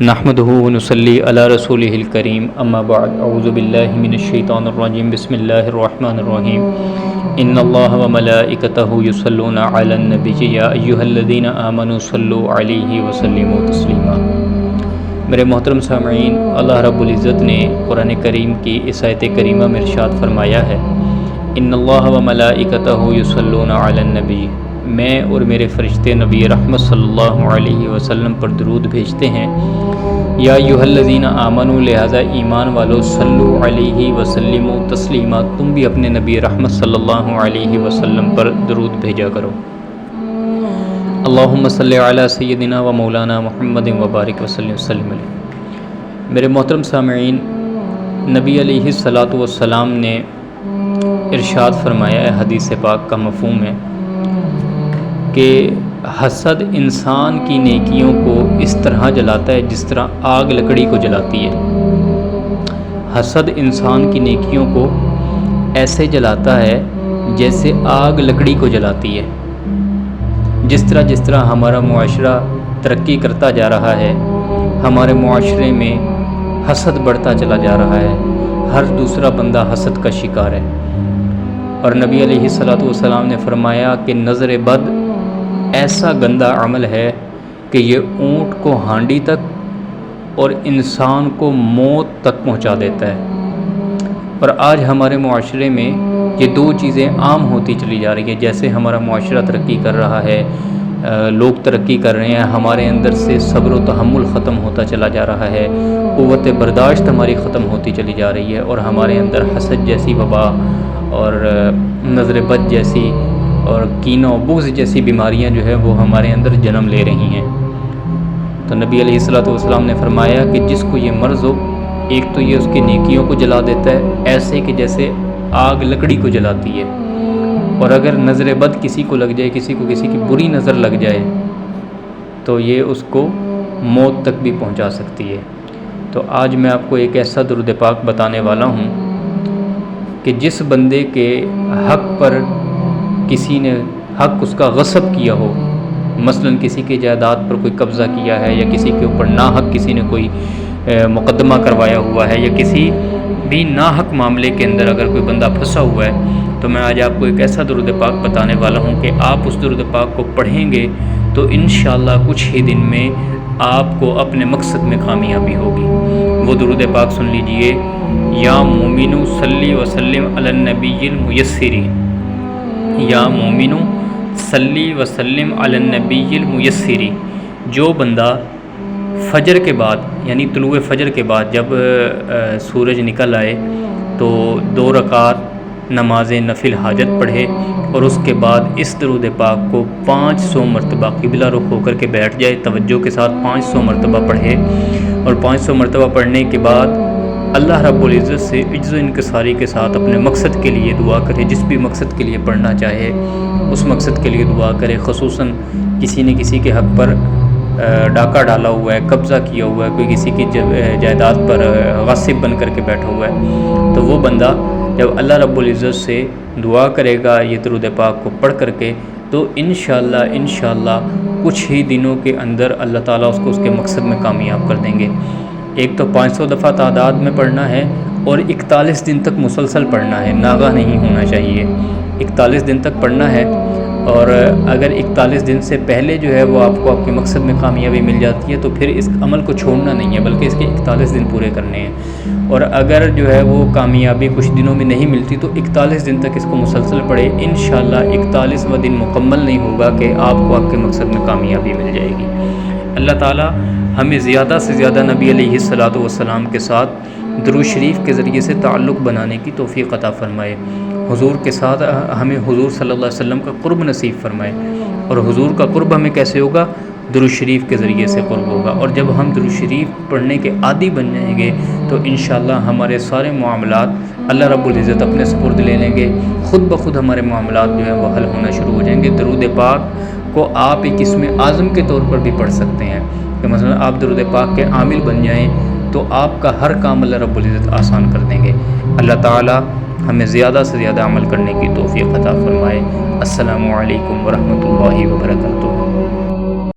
نحمده ونصلي على رسوله الكريم اما بعد اعوذ بالله من الشيطان الرجيم بسم الله الرحمن الرحيم ان الله وملائكته يصلون على النبي يا ايها الذين آمنوا صلوا عليه وسلموا تسلیما۔ میرے محترم سامعین، اللہ رب العزت نے قرآن کریم کی اس آیت کریمہ میں ارشاد فرمایا ہے ان اللہ وملائکتہ یصلون علی النبی، میں اور میرے فرشتے نبی رحمت صلی اللہ علیہ وسلم پر درود بھیجتے ہیں۔ یا ایھا الذین آمنوا، لہذا ایمان والو، صلو علیہ وسلموا تسلیما، تم بھی اپنے نبی رحمت صلی اللہ علیہ وسلم پر درود بھیجا کرو۔ اللہم صلی علی سیدنا و مولانا محمد وبارک وسلم علیہ۔ میرے محترم سامعین، نبی علیہ الصلاۃ والسلام نے ارشاد فرمایا ہے، حدیث پاک کا مفہوم ہے کہ حسد انسان کی نیکیوں کو اس طرح جلاتا ہے جس طرح آگ لکڑی کو جلاتی ہے۔ حسد انسان کی نیکیوں کو ایسے جلاتا ہے جیسے آگ لکڑی کو جلاتی ہے۔ جس طرح ہمارا معاشرہ ترقی کرتا جا رہا ہے، ہمارے معاشرے میں حسد بڑھتا چلا جا رہا ہے، ہر دوسرا بندہ حسد کا شکار ہے۔ اور نبی علیہ الصلاۃ والسلام نے فرمایا کہ نظر بد ایسا گندا عمل ہے کہ یہ اونٹ کو ہانڈی تک اور انسان کو موت تک پہنچا دیتا ہے۔ اور آج ہمارے معاشرے میں یہ دو چیزیں عام ہوتی چلی جا رہی ہیں۔ جیسے ہمارا معاشرہ ترقی کر رہا ہے، لوگ ترقی کر رہے ہیں، ہمارے اندر سے صبر و تحمل ختم ہوتا چلا جا رہا ہے، قوت برداشت ہماری ختم ہوتی چلی جا رہی ہے، اور ہمارے اندر حسد جیسی وبا اور نظر بد جیسی اور کینہ و بغض جیسی بیماریاں جو ہے وہ ہمارے اندر جنم لے رہی ہیں۔ تو نبی علیہ الصلاۃ والسلام نے فرمایا کہ جس کو یہ مرض ہو، ایک تو یہ اس کی نیکیوں کو جلا دیتا ہے، ایسے کہ جیسے آگ لکڑی کو جلاتی ہے، اور اگر نظر بد کسی کو لگ جائے، کسی کی بری نظر لگ جائے تو یہ اس کو موت تک بھی پہنچا سکتی ہے۔ تو آج میں آپ کو ایک ایسا درود پاک بتانے والا ہوں کہ جس بندے کے حق پر کسی نے حق اس کا غصب کیا ہو، مثلا کسی کی جائیداد پر کوئی قبضہ کیا ہے، یا کسی کے اوپر ناحق کسی نے کوئی مقدمہ کروایا ہوا ہے، یا کسی بھی ناحق معاملے کے اندر اگر کوئی بندہ پھنسا ہوا ہے، تو میں آج آپ کو ایک ایسا درود پاک بتانے والا ہوں کہ آپ اس درود پاک کو پڑھیں گے تو انشاءاللہ کچھ ہی دن میں آپ کو اپنے مقصد میں کامیابی ہوگی۔ وہ درود پاک سن لیجئے۔ یا مومنو صلی وسلم علی النبی المیسر، یا مومنو صلی وسلم علی النبی المیسر۔ جو بندہ فجر کے بعد، یعنی طلوع فجر کے بعد جب سورج نکل آئے تو 2 رکعت نماز نفل حاجت پڑھے، اور اس کے بعد اس درود پاک کو 500 مرتبہ قبلہ رخ ہو کر کے بیٹھ جائے، توجہ کے ساتھ 500 مرتبہ پڑھے، اور 500 مرتبہ پڑھنے کے بعد اللہ رب العزت سے عجز و انکساری کے ساتھ اپنے مقصد کے لیے دعا کرے۔ جس بھی مقصد کے لیے پڑھنا چاہے اس مقصد کے لیے دعا کرے۔ خصوصاً کسی نے کسی کے حق پر ڈاکہ ڈالا ہوا ہے، قبضہ کیا ہوا ہے، کوئی کسی کی جائیداد پر غاصب بن کر کے بیٹھا ہوا ہے، تو وہ بندہ جب اللہ رب العزت سے دعا کرے گا یہ درود پاک کو پڑھ کر کے، تو انشاءاللہ کچھ ہی دنوں کے اندر اللہ تعالیٰ اس کو اس کے مقصد میں کامیاب کر دیں گے۔ ایک تو 500 دفعہ تعداد میں پڑھنا ہے، اور 41 دن تک مسلسل پڑھنا ہے، ناغہ نہیں ہونا چاہیے۔ 41 دن تک پڑھنا ہے، اور اگر 41 دن سے پہلے جو ہے وہ آپ کو آپ کے مقصد میں کامیابی مل جاتی ہے تو پھر اس عمل کو چھوڑنا نہیں ہے، بلکہ اس کے 41 دن پورے کرنے ہیں۔ اور اگر جو ہے وہ کامیابی کچھ دنوں میں نہیں ملتی تو 41 دن تک اس کو مسلسل پڑھے، انشاءاللہ 41واں دن مکمل نہیں ہوگا کہ آپ کو آپ کے مقصد میں کامیابی مل جائے گی۔ اللہ تعالیٰ ہمیں زیادہ سے زیادہ نبی علیہ الصلاۃ والسلام کے ساتھ درود شریف کے ذریعے سے تعلق بنانے کی توفیق عطا فرمائے۔ حضور کے ساتھ ہمیں حضور صلی اللہ علیہ وسلم کا قرب نصیب فرمائے۔ اور حضور کا قرب ہمیں کیسے ہوگا؟ درود شریف کے ذریعے سے قرب ہوگا۔ اور جب ہم درود شریف پڑھنے کے عادی بن جائیں گے تو انشاءاللہ ہمارے سارے معاملات اللہ رب العزت اپنے سپرد لے لیں گے، خود بخود ہمارے معاملات جو ہیں وہ حل ہونا شروع ہو جائیں گے۔ درود پاک کو آپ ایک اسم اعظم کے طور پر بھی پڑھ سکتے ہیں کہ مثلا آپ درود پاک کے عامل بن جائیں تو آپ کا ہر کام اللہ رب العزت آسان کر دیں گے۔ اللہ تعالیٰ ہمیں زیادہ سے زیادہ عمل کرنے کی توفیق عطا فرمائے۔ السلام علیکم ورحمۃ اللہ وبرکاتہ۔